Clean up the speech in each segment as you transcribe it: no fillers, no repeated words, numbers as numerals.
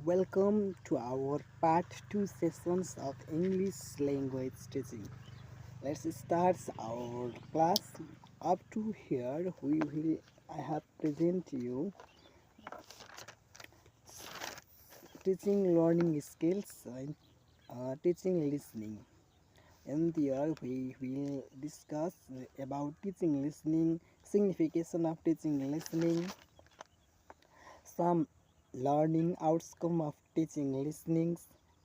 Welcome to our part 2 sessions of English language teaching. Let's start our class. Up to here, I have present you teaching learning skills and teaching listening. In there, we will discuss about teaching listening, signification of teaching listening, some learning outcome of teaching listening,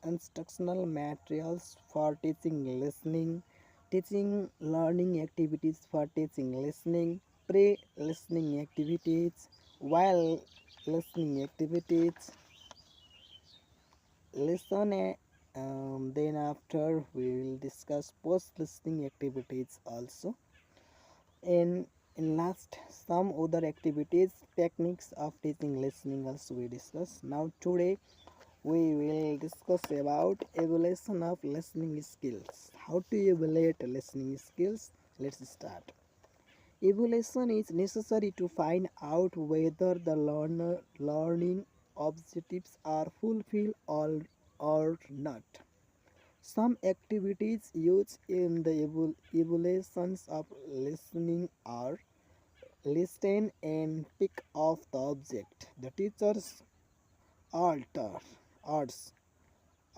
instructional materials for teaching listening, teaching learning activities for teaching listening, pre-listening activities, while listening activities, listen then after we will discuss post-listening activities also. In last, some other activities, techniques of teaching listening also we discuss. Now today we will discuss about evaluation of listening skills. How to evaluate listening skills? Let's start. Evaluation is necessary to find out whether the learner learning objectives are fulfilled or not. Some activities used in the evaluations of listening are listen and pick of the object. The teachers alter adds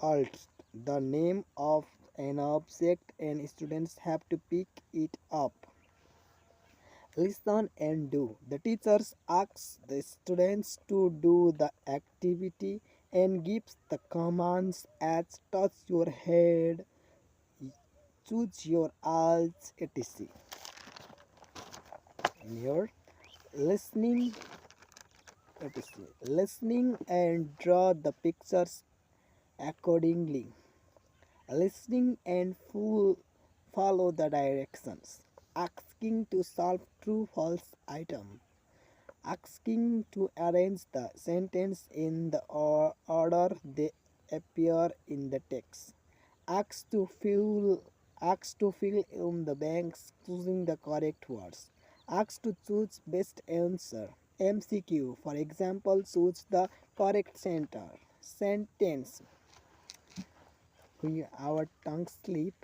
alt the name of an object and students have to pick it up. Listen and do. The teachers asks the students to do the activity and gives the commands as touch your head, choose your eyes, etc. In here, listening, etc. Listening and draw the pictures accordingly. Listening and follow the directions. Asking to solve true false item. Asking to arrange the sentence in the order they appear in the text. Ask to fill in the blanks choosing the correct words. Ask to choose best answer. MCQ, for example, choose the correct sentence. Our tongue slip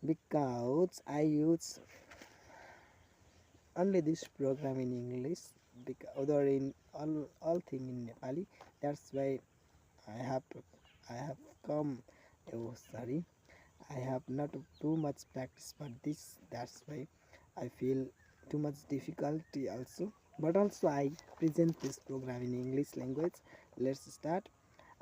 because I use only this program in English, because other in all thing in Nepali. That's why I have I have come. Oh, sorry, I have not too much practice for this. That's why I feel too much difficulty also. But also I present this program in English language. Let's start.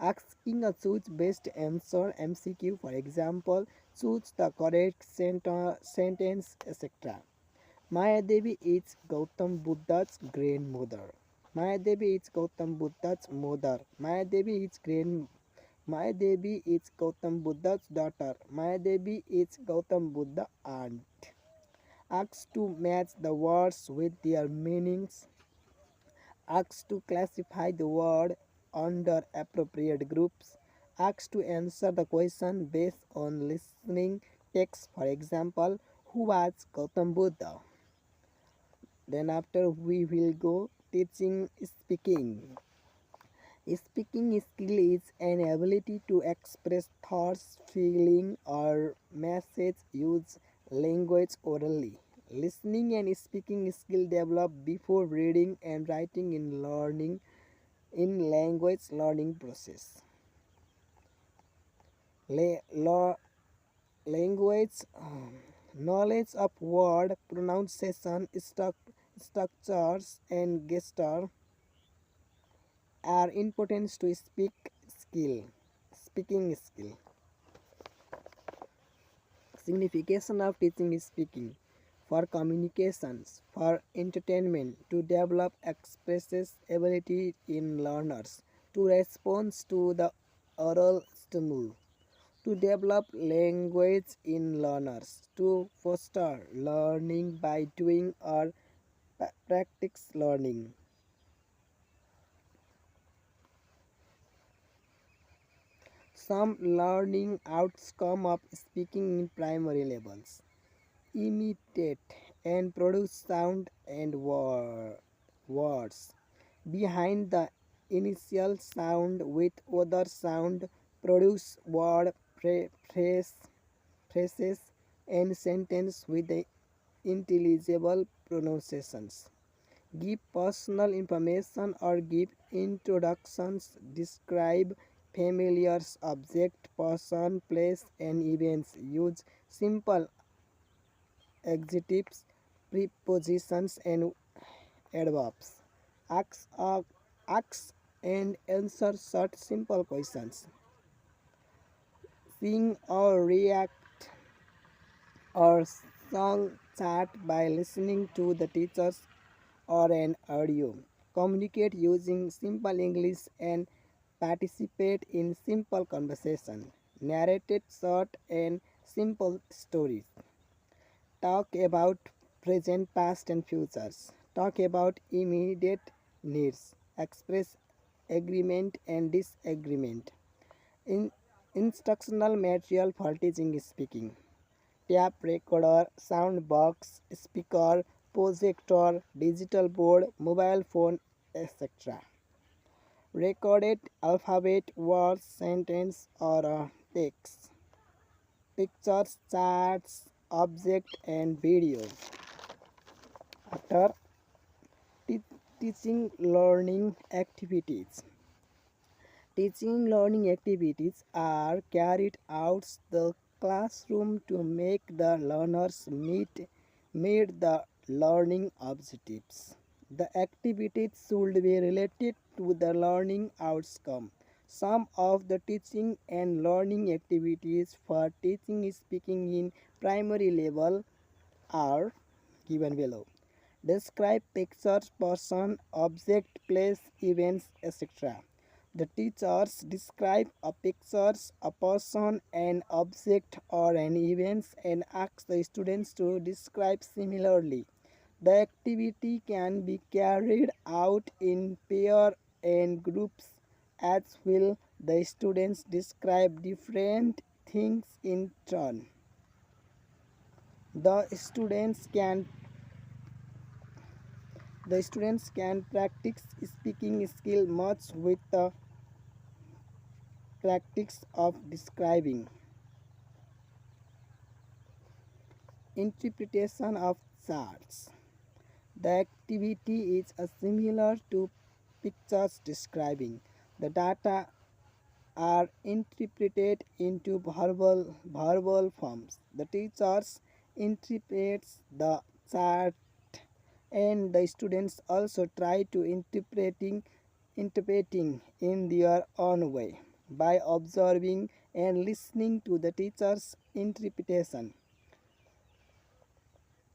Asking a choose best answer MCQ, for example, choose the correct sentence, etc. Mayadevi is Gautam Buddha's grandmother. Mayadevi is Gautam Buddha's mother. Mayadevi is Gautam Buddha's daughter. Mayadevi is Gautam Buddha's aunt. Ask to match the words with their meanings. Ask to classify the word under appropriate groups. Ask to answer the question based on listening text. For example, who was Gautam Buddha? Then after we will go teaching speaking. Speaking skill is an ability to express thoughts, feeling or message use language orally. Listening and speaking skill develop before reading and writing in language learning process. Language knowledge of word pronunciation structures and gesture are important to speaking skill. Signification of teaching speaking: for communications, for entertainment, to develop expresses ability in learners, to respond to the oral stimuli, to develop language in learners, to foster learning by doing or practice learning. Some learning outcome of speaking in primary levels: imitate and produce sound and words. Behind the initial sound with other sound, produce word phrase, phrases and sentence with the intelligible pronunciations. Give personal information or give introductions, describe familiar object, person, place, and events. Use simple adjectives, prepositions, and adverbs. Ask, ask and answer short, simple questions. Sing or react or song chat by listening to the teachers or an audio. Communicate using simple English and participate in simple conversation. Narrated short and simple stories. Talk about present, past, and futures. Talk about immediate needs. Express agreement and disagreement. In instructional material for teaching speaking. Tape recorder, sound box, speaker, projector, digital board, mobile phone, etc. Recorded alphabet, words, sentence, or text. Pictures, charts, object, and video. After teaching learning activities. Teaching learning activities are carried out the classroom to make the learners meet the learning objectives. The activities should be related to the learning outcome. Some of the teaching and learning activities for teaching speaking in primary level are given below. Describe pictures, person, object, place, events, etc. The teachers describe a picture, a person, an object, or an event and ask the students to describe similarly. The activity can be carried out in pair and groups as will the students describe different things in turn. The students can practice speaking skill much with the practice of describing. Interpretation of charts. The activity is similar to pictures describing. The data are interpreted into verbal forms. The teachers interprets the chart and the students also try to interpreting in their own way by observing and listening to the teacher's interpretation.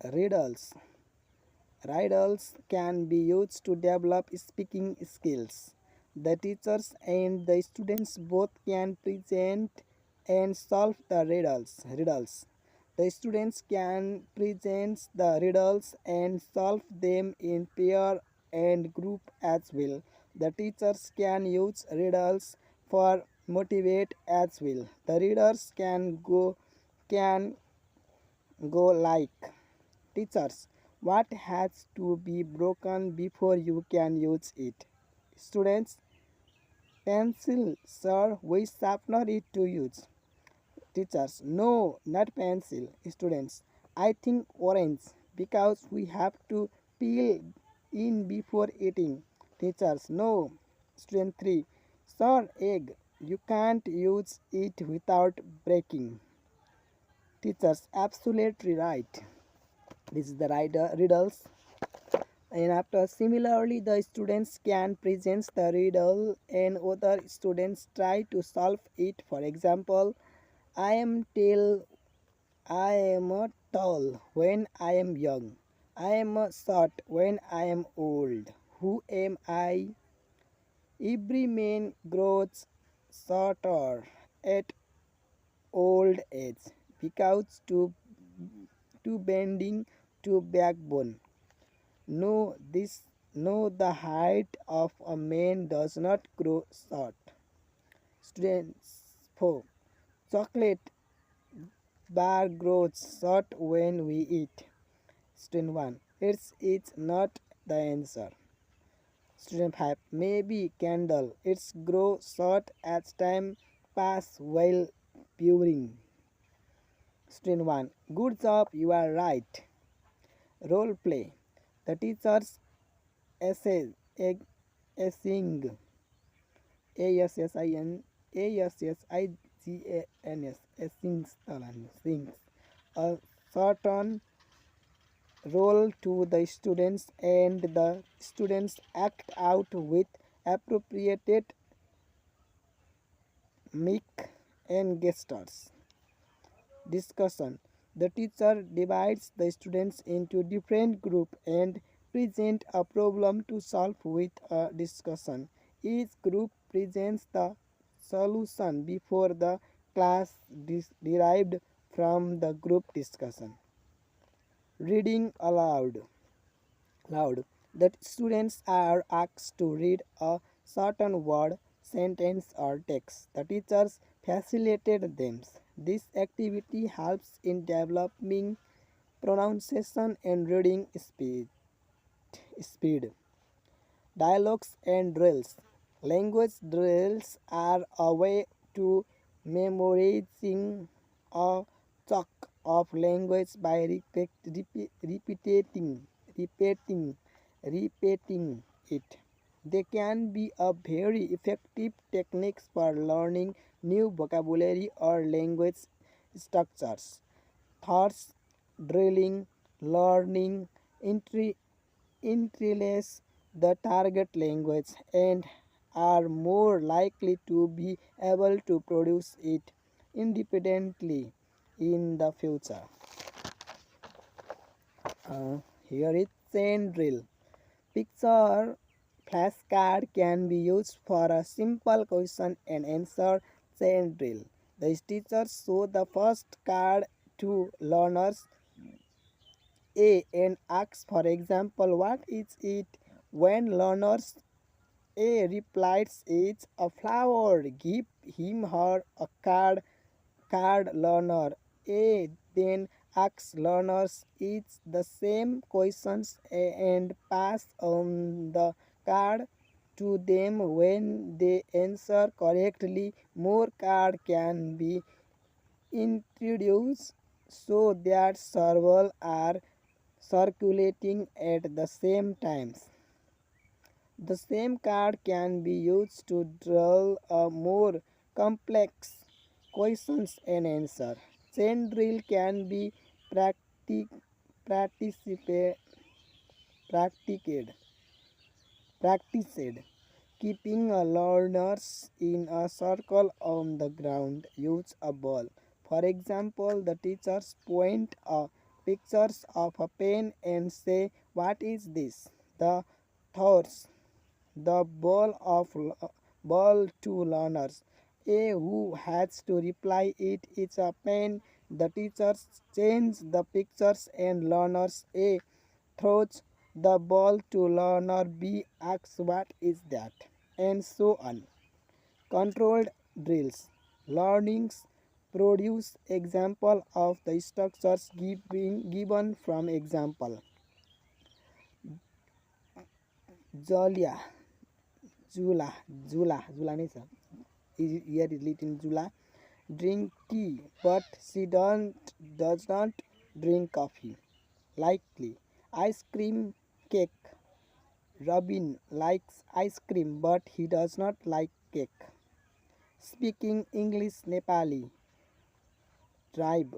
Riddles. Riddles can be used to develop speaking skills. The teachers and the students both can present and solve the riddles. The students can present the riddles and solve them in pair and group as well. The teachers can use riddles for motivate as well. The readers can go like teachers. What has to be broken before you can use it? Students, pencil, sir, which sharpener it to use? Teachers, no, not pencil. Students, I think orange because we have to peel in before eating. Teachers, no. Student 3, sir, egg. You can't use it without breaking. Teachers, absolutely right. This is the riddles. And after similarly the students can present the riddle and other students try to solve it. For example, I am tall when I am young. I am short when I am old. Who am I? Every man grows shorter at old age because to bending to backbone. No, the height of a man does not grow short. Students 4. Chocolate bar grows short when we eat. Student 1. It's not the answer. Student 5. Maybe candle. It's grow short as time pass while pouring. Student 1. Good job, you are right. Role play. The teacher's essay, essaying, A-S-S-I-N, A-S-S-I-G-A-N-S, sings a certain role to the students and the students act out with appropriate mic and gestures. Discussion. The teacher divides the students into different groups and present a problem to solve with a discussion. Each group presents the solution before the class derived from the group discussion. Reading aloud. Loud. The students are asked to read a certain word, sentence, or text. The teachers facilitated them. This activity helps in developing pronunciation and reading speed. Dialogues and drills. Language drills are a way to memorizing a chunk of language by repeating it. They can be a very effective techniques for learning new vocabulary or language structures. Thoughts, drilling, learning, interlace the target language and are more likely to be able to produce it independently in the future. Here is chain drill. Picture flashcard can be used for a simple question and answer chain drill. The teachers show the first card to learners A and asks, for example, what is it? When learners A replies, it's a flower. Give him her a card. Card learner A then asks learners each the same questions and pass on the card to them. When they answer correctly, more card can be introduced so that several are circulating at the same times. The same card can be used to draw a more complex questions and answer. Chain drill can be practic- participa- practiced, practiced, keeping learners in a circle on the ground. Use a ball. For example, the teachers point pictures of a pen and say, "What is this?" The thoughts the ball to learners. A who has to reply it is a pen. The teachers change the pictures and learners A throws the ball to learner B asks what is that and so on. Controlled drills. Learnings produce example of the structures given from example. Julia, Zula नहीं sir. Here is written Zula. Drink tea, but she does not drink coffee. Likely. Ice cream cake. Robin likes ice cream, but he does not like cake. Speaking English Nepali. Drive.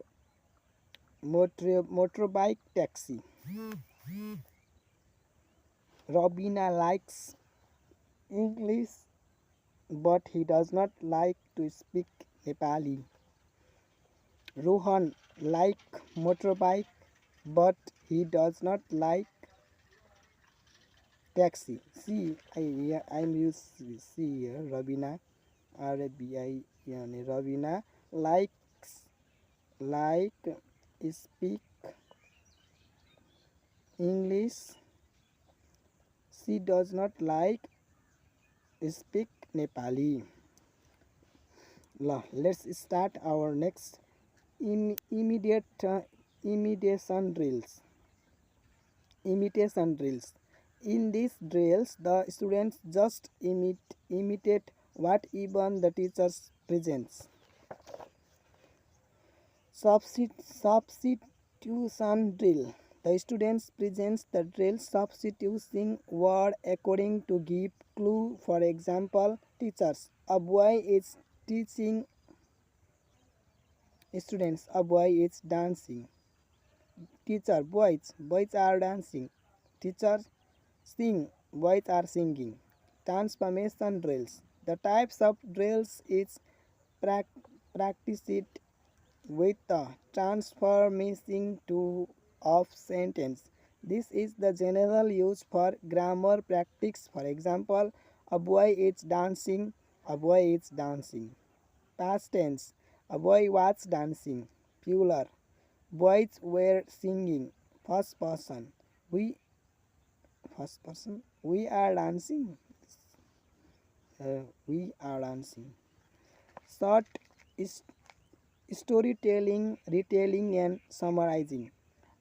Motorbike taxi. Robina likes English, but he does not like to speak Nepali. Rohan like motorbike, but he does not like taxi. See, I'm use see here. Rabina, RBI, yani Rabina likes speak English. She does not like speak Nepali. Let's start our next immediate imitation drills. Imitation drills. In these drills, the students just imitate what even the teachers presents. Substitution drill. The students presents the drill substituting word according to give clue. For example, teachers. A boy is teaching students. A boy is dancing. Teacher. Boys are dancing. Teacher. Sing. Boys are singing. Transformation drills. The types of drills is practiced with the transformation to of sentence. This is the general use for grammar practice. For example, a boy is dancing, a boy is dancing. Past tense, a boy was dancing. Plural, boys were singing. First person, we first person, we are dancing. We are dancing. Short is storytelling, retelling, and summarizing.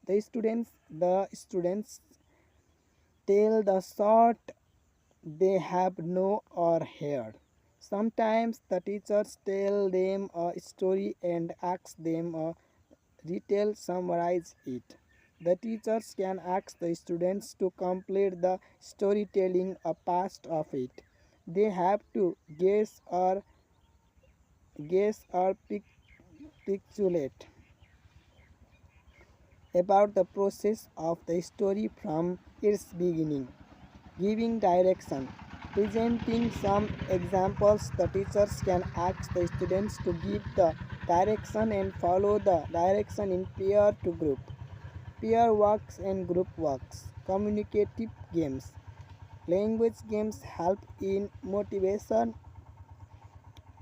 The students tell the short they have no or heard. Sometimes the teachers tell them a story and ask them a retell summarize it. The teachers can ask the students to complete the storytelling a part of it. They have to guess or pictulate about the process of the story from its beginning, giving direction. Presenting some examples, the teachers can ask the students to give the direction and follow the direction in pair to group. Pair works and group works. Communicative games. Language games help in motivation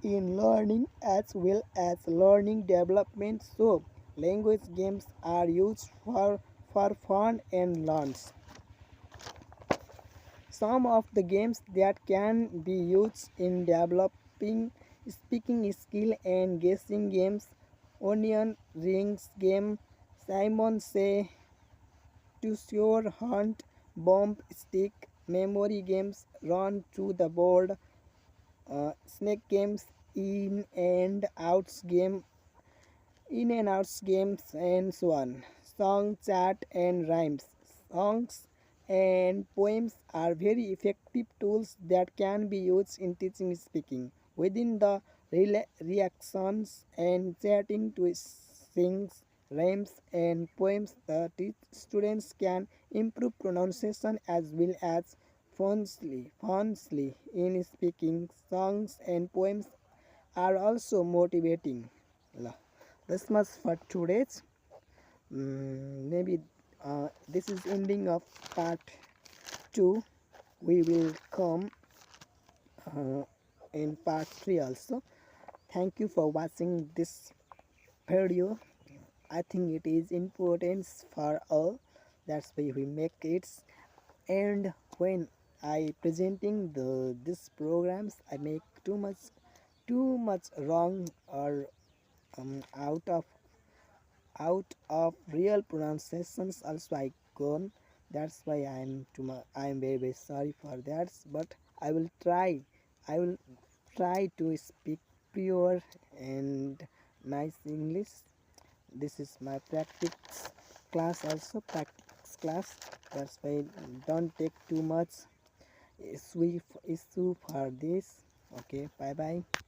in learning as well as learning development. So, language games are used for fun and learns. Some of the games that can be used in developing speaking skill and guessing games, onion rings game, Simon Say, Treasure Hunt, Bomb Stick, memory games, run through the board, snake games, in and outs games, and so on. Song, chat, and rhymes. Songs and poems are very effective tools that can be used in teaching speaking. Within the reactions and chatting to sings, rhymes, and poems, the students can improve pronunciation as well as fluency in speaking. Songs and poems are also motivating. This much for today's. Maybe this is ending of part 2. We will come uh, in part 3 also. Thank you for watching this video. I think it is important for all. That's why we make it. And when I presenting this programs, I make too much wrong or out of real pronunciations also I gone. That's why I'm very very sorry for that. But I will try. I will try to speak pure and nice English. This is my practice class also practice class. That's why don't take too much issue for this. Okay, bye bye.